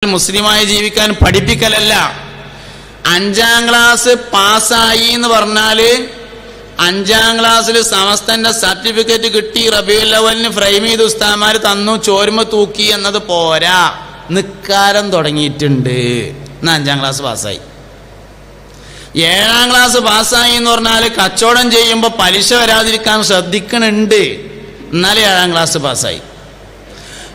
മുസ്ലിമായി ജീവിക്കാൻ പഠിപ്പിക്കലല്ല. 5ാം ക്ലാസ് പാസ്സായി എന്ന് പറഞ്ഞാല് 5ാം ക്ലാസ്സിൽ സമസ്തന്റെ സർട്ടിഫിക്കറ്റ് കിട്ടി, റബീഉൽ അവ്വലിന് ഫ്രെയിം ചെയ്ത് ഉസ്താദ്മാര് തന്നു, ചോരുമ തൂക്കി എന്നത് പോരാ. നിക്കാരം തുടങ്ങിയിട്ടുണ്ട്, എന്നാ 5ാം ക്ലാസ് പാസ്സായി. 7ാം ക്ലാസ് പാസ്സായി എന്ന് പറഞ്ഞാൽ കച്ചവടം ചെയ്യുമ്പോൾ പലിശ വരാതിരിക്കാൻ ശ്രദ്ധിക്കണുണ്ട്, എന്നാലും 7ാം ക്ലാസ് പാസ്സായി.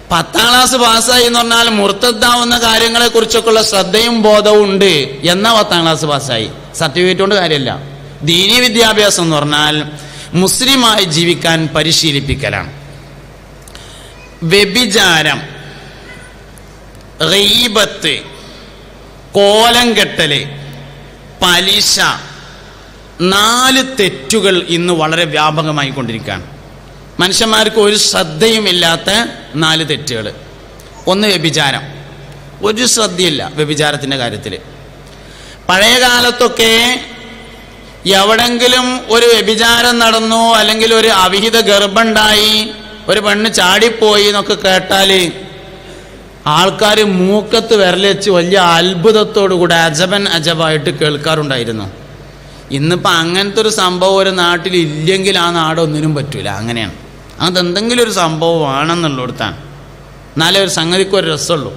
10ാം ക്ലാസ് പാസ്സായി എന്ന് പറഞ്ഞാൽ മുർത്തദ്ദാവുന്ന കാര്യങ്ങളെ കുറിച്ചൊക്കെയുള്ള ശ്രദ്ധയും ബോധവും ഉണ്ട്, എന്നാ 10ാം ക്ലാസ് പാസ്സായി. സർട്ടിഫിക്കറ്റ് കൊണ്ട് കാര്യമില്ല. ദീനീ വിദ്യാഭ്യാസം എന്ന് പറഞ്ഞാൽ മുസ്ലിമായി ജീവിക്കാൻ പരിശീലിപ്പിക്കലാണ്. വ്യഭിചാരം, ഗീബത്ത്, കോലം കെട്ടല്, പലിശ, 4 തെറ്റുകൾ ഇന്ന് വളരെ വ്യാപകമായി കൊണ്ടിരിക്കുകയാണ്. മനുഷ്യന്മാർക്ക് ഒരു ശ്രദ്ധയുമില്ലാത്ത 4 തെറ്റുകൾ. ഒന്ന് വ്യഭിചാരം. ഒരു ശ്രദ്ധയില്ല വ്യഭിചാരത്തിൻ്റെ കാര്യത്തിൽ. പഴയ കാലത്തൊക്കെ എവിടെങ്കിലും ഒരു വ്യഭിചാരം നടന്നു, അല്ലെങ്കിൽ ഒരു അവിഹിത ഗർഭമുണ്ടായി, ഒരു പെണ്ണ് ചാടിപ്പോയി എന്നൊക്കെ കേട്ടാൽ ആൾക്കാർ മൂക്കത്ത് വിരലച്ച് വലിയ അത്ഭുതത്തോടുകൂടെ അജബായിട്ട് കേൾക്കാറുണ്ടായിരുന്നു. ഇന്നിപ്പോൾ അങ്ങനത്തെ ഒരു സംഭവം ഒരു നാട്ടിൽ ഇല്ലെങ്കിൽ ആ നാടൊന്നിനും പറ്റൂല. അങ്ങനെയാണ്. അങ്ങനത്തെ എന്തെങ്കിലും ഒരു സംഭവം വേണമെന്നുള്ളിടത്താണ്, എന്നാലേ ഒരു സംഗതിക്ക് ഒരു രസമുള്ളൂ.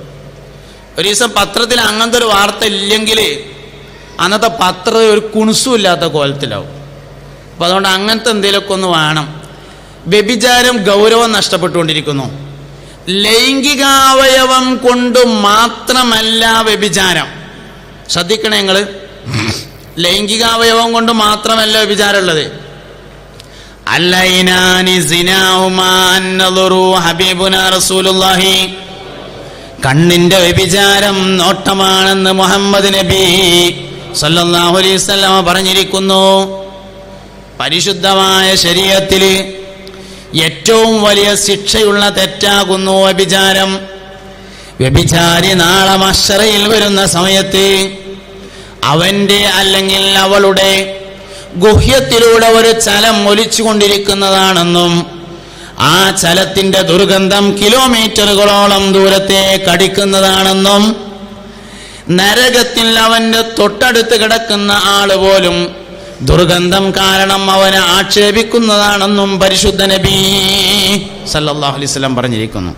ഒരു ദിവസം പത്രത്തിൽ അങ്ങനത്തെ ഒരു വാർത്ത ഇല്ലെങ്കിൽ അന്നത്തെ പത്രം ഒരു കുണുസും ഇല്ലാത്ത കോലത്തിലാവും. അപ്പം അതുകൊണ്ട് അങ്ങനത്തെ എന്തെങ്കിലുമൊക്കെ ഒന്ന് വേണം. വ്യഭിചാരം ഗൗരവം നഷ്ടപ്പെട്ടുകൊണ്ടിരിക്കുന്നു. ലൈംഗികാവയവം കൊണ്ട് മാത്രമല്ല വ്യഭിചാരം. ശ്രദ്ധിക്കണേ നിങ്ങൾ, ലൈംഗികാവയവം കൊണ്ട് മാത്രമല്ല വ്യഭിചാരം ഉള്ളത്. കണ്ണിന്റെ വ്യഭിചാരം നോട്ടമാണെന്ന് മുഹമ്മദ് നബി സല്ലല്ലാഹു അലൈഹി വസല്ലം പറഞ്ഞിരിക്കുന്നു. പരിശുദ്ധമായ ശരീഅത്തില് ഏറ്റവും വലിയ ശിക്ഷയുള്ള തെറ്റാകുന്നു വ്യഭിചാരം. വ്യഭിചാരി നാളെ മഹ്ശറയിൽ വരുന്ന സമയത്ത് അവന്റെ അല്ലെങ്കിൽ അവളുടെ ഗുഹ്യത്തിലൂടെ ഒരു ചലം ഒലിച്ചു കൊണ്ടിരിക്കുന്നതാണെന്നും ആ ചലത്തിന്റെ ദുർഗന്ധം കിലോമീറ്ററുകളോളം ദൂരത്തെ കടിക്കുന്നതാണെന്നും നരകത്തിൽ അവന്റെ തൊട്ടടുത്ത് കിടക്കുന്ന ആള് പോലും ദുർഗന്ധം കാരണം അവനെ ആക്ഷേപിക്കുന്നതാണെന്നും പരിശുദ്ധ നബി സല്ലല്ലാഹു അലൈഹി വസല്ലം പറഞ്ഞിരിക്കുന്നു.